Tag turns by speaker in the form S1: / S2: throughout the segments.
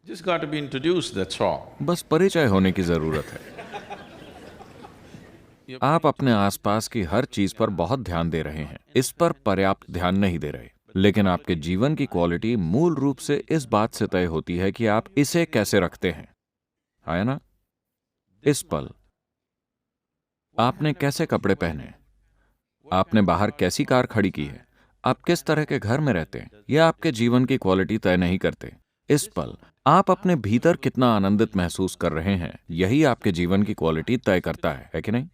S1: Just got to be introduced, that's all.
S2: बस परिचय होने की जरूरत है। आप अपने आसपास की हर चीज पर बहुत ध्यान दे रहे हैं, इस पर पर्याप्त ध्यान नहीं दे रहे। लेकिन आपके जीवन की क्वालिटी मूल रूप से इस बात से तय होती है कि आप इसे कैसे रखते हैं, है ना? इस पल आपने कैसे कपड़े पहने, आपने बाहर कैसी कार खड़ी की है, आप किस तरह के घर में रहते हैं, यह आपके जीवन की क्वालिटी तय नहीं करते। इस पल आप अपने भीतर कितना आनंदित महसूस कर रहे हैं, यही आपके जीवन की क्वालिटी तय करता है कि नहीं?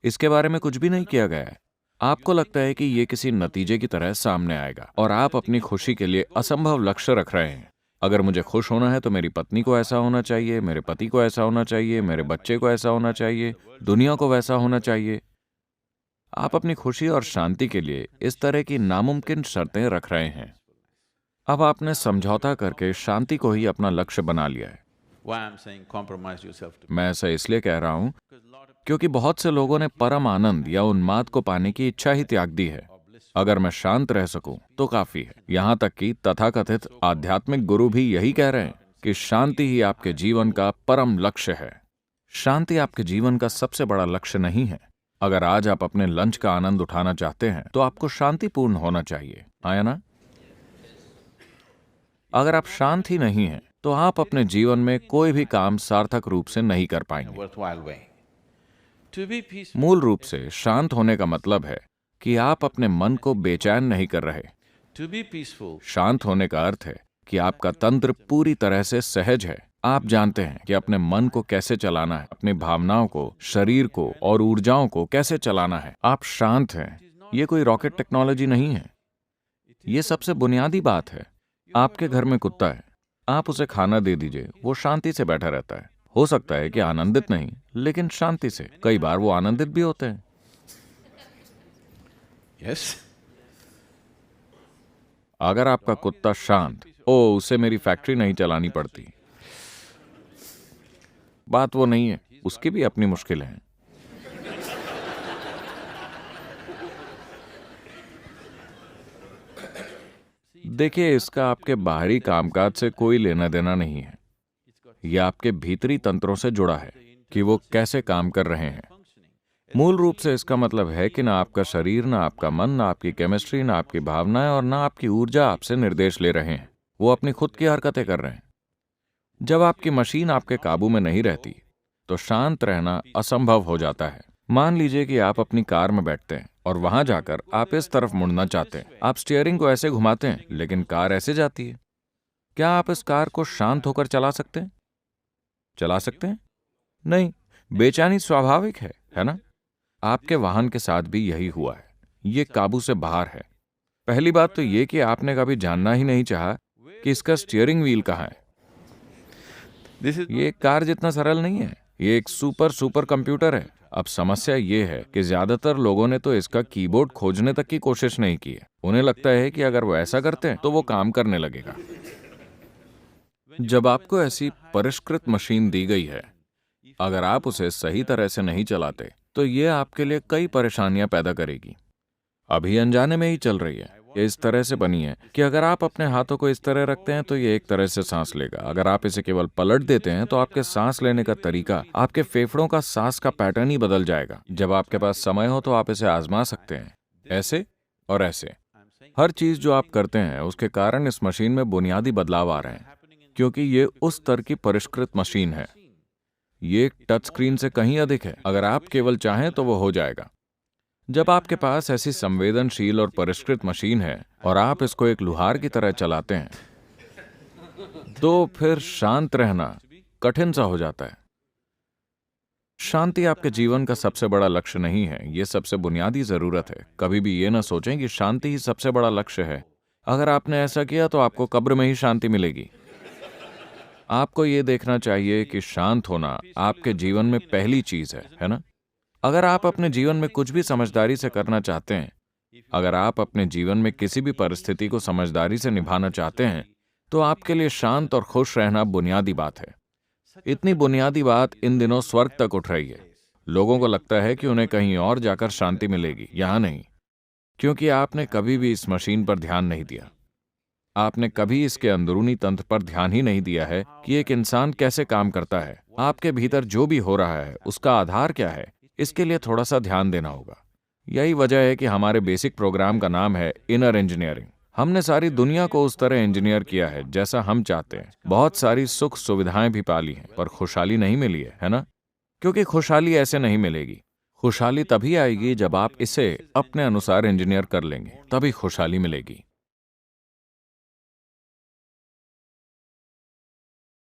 S2: इसके बारे में कुछ भी नहीं किया गया है। आपको लगता है कि यह किसी नतीजे की तरह सामने आएगा और आप अपनी खुशी के लिए असंभव लक्ष्य रख रहे हैं। अगर मुझे खुश होना है तो मेरी पत्नी को ऐसा होना चाहिए, मेरे पति को ऐसा होना चाहिए, मेरे बच्चे को ऐसा होना चाहिए, दुनिया को वैसा होना चाहिए। आप अपनी खुशी और शांति के लिए इस तरह की नामुमकिन शर्तें रख रहे हैं। अब आपने समझौता करके शांति को ही अपना लक्ष्य बना लिया है।
S1: Why I'm saying compromise yourself to
S2: मैं ऐसा इसलिए कह रहा हूं क्योंकि बहुत से लोगों ने परम आनंद या उन्माद को पाने की इच्छा ही त्याग दी है। अगर मैं शांत रह सकूं तो काफी है। यहां तक कि तथाकथित आध्यात्मिक गुरु भी यही कह रहे हैं कि शांति ही आपके जीवन का परम लक्ष्य है। शांति आपके जीवन का सबसे बड़ा लक्ष्य नहीं है। अगर आज आप अपने लंच का आनंद उठाना चाहते हैं तो आपको शांतिपूर्ण होना चाहिए, है ना? अगर आप शांत ही नहीं हैं तो आप अपने जीवन में कोई भी काम सार्थक रूप से नहीं कर पाएंगे।
S1: worthwhile way. To be peaceful,
S2: मूल रूप से शांत होने का मतलब है कि आप अपने मन को बेचैन नहीं कर रहे।
S1: to be peaceful,
S2: शांत होने का अर्थ है कि आपका तंत्र पूरी तरह से सहज है। आप जानते हैं कि अपने मन को कैसे चलाना है, अपनी भावनाओं को, शरीर को और ऊर्जाओं को कैसे चलाना है। आप शांत हैं। ये कोई रॉकेट टेक्नोलॉजी नहीं है। ये सबसे बुनियादी बात है। आपके घर में कुत्ता है, आप उसे खाना दे दीजिए, वो शांति से बैठा रहता है। हो सकता है कि आनंदित नहीं, लेकिन शांति से। कई बार वो आनंदित भी होते हैं।
S1: yes?
S2: अगर आपका कुत्ता शांत, ओ उसे मेरी फैक्ट्री नहीं चलानी पड़ती, बात वो नहीं है। उसकी भी अपनी मुश्किलें हैं। देखिए, इसका आपके बाहरी कामकाज से कोई लेना देना नहीं है। यह आपके भीतरी तंत्रों से जुड़ा है कि वो कैसे काम कर रहे हैं। मूल रूप से इसका मतलब है कि ना आपका शरीर, ना आपका मन, ना आपकी केमिस्ट्री, ना आपकी भावनाएं और ना आपकी ऊर्जा आपसे निर्देश ले रहे हैं। वो अपनी खुद की हरकतें कर रहे हैं। जब आपकी मशीन आपके काबू में नहीं रहती तो शांत रहना असंभव हो जाता है। मान लीजिए कि आप अपनी कार में बैठते हैं और वहां जाकर आप इस तरफ मुड़ना चाहते हैं। आप स्टीयरिंग को ऐसे घुमाते हैं, लेकिन कार ऐसे जाती है। क्या आप इस कार को शांत होकर चला सकते हैं? चला सकते हैं? नहीं। बेचैनी स्वाभाविक है ना? आपके वाहन के साथ भी यही हुआ है। ये काबू से बाहर है। पहली बात तो ये कि आपने कभी जानना ही नहीं चाहा कि इसका स्टीयरिंग व्हील कहाँ है।
S1: This is
S2: ये एक कार जितना सरल नहीं है। ये एक सुपर कंप्यूटर है। अब समस्या ये है कि ज्यादातर लोगों ने तो इसका कीबोर्ड खोजने तक की कोशिश नहीं की है। उन्हें लगता है कि अगर वो ऐसा करते हैं तो वो काम करने लगेगा। जब आपको ऐसी परिष्कृत मशीन दी गई है, अगर आप उसे सही तरह से नहीं चलाते तो ये आपके लिए कई परेशानियां पैदा करेगी। अभी अनजाने में ही चल रही है। ये इस तरह से बनी है कि अगर आप अपने हाथों को इस तरह रखते हैं तो ये एक तरह से सांस लेगा। अगर आप इसे केवल पलट देते हैं तो आपके सांस लेने का तरीका, आपके फेफड़ों का सांस का पैटर्न ही बदल जाएगा। जब आपके पास समय हो तो आप इसे आजमा सकते हैं, ऐसे और ऐसे। हर चीज जो आप करते हैं उसके कारण इस मशीन में बुनियादी बदलाव आ रहे हैं, क्योंकि ये उस स्तर की परिष्कृत मशीन है। ये एक टच स्क्रीन से कहीं अधिक है। अगर आप केवल चाहें तो वो हो जाएगा। जब आपके पास ऐसी संवेदनशील और परिष्कृत मशीन है और आप इसको एक लुहार की तरह चलाते हैं तो फिर शांत रहना कठिन सा हो जाता है। शांति आपके जीवन का सबसे बड़ा लक्ष्य नहीं है, ये सबसे बुनियादी जरूरत है। कभी भी ये ना सोचें कि शांति ही सबसे बड़ा लक्ष्य है। अगर आपने ऐसा किया तो आपको कब्र में ही शांति मिलेगी। आपको ये देखना चाहिए कि शांत होना आपके जीवन में पहली चीज है ना? अगर आप अपने जीवन में कुछ भी समझदारी से करना चाहते हैं, अगर आप अपने जीवन में किसी भी परिस्थिति को समझदारी से निभाना चाहते हैं, तो आपके लिए शांत और खुश रहना बुनियादी बात है। इतनी बुनियादी बात इन दिनों स्वर्ग तक उठ रही है। लोगों को लगता है कि उन्हें कहीं और जाकर शांति मिलेगी, यहां नहीं, क्योंकि आपने कभी भी इस मशीन पर ध्यान नहीं दिया। आपने कभी इसके अंदरूनी तंत्र पर ध्यान ही नहीं दिया है कि एक इंसान कैसे काम करता है। आपके भीतर जो भी हो रहा है उसका आधार क्या है, इसके लिए थोड़ा सा ध्यान देना होगा। यही वजह है कि हमारे बेसिक प्रोग्राम का नाम है इनर इंजीनियरिंग। हमने सारी दुनिया को उस तरह इंजीनियर किया है जैसा हम चाहते हैं। बहुत सारी सुख सुविधाएं भी पाली हैं, पर खुशहाली नहीं मिली है ना? क्योंकि खुशहाली ऐसे नहीं मिलेगी। खुशहाली तभी आएगी जब आप इसे अपने अनुसार इंजीनियर कर लेंगे, तभी खुशहाली मिलेगी।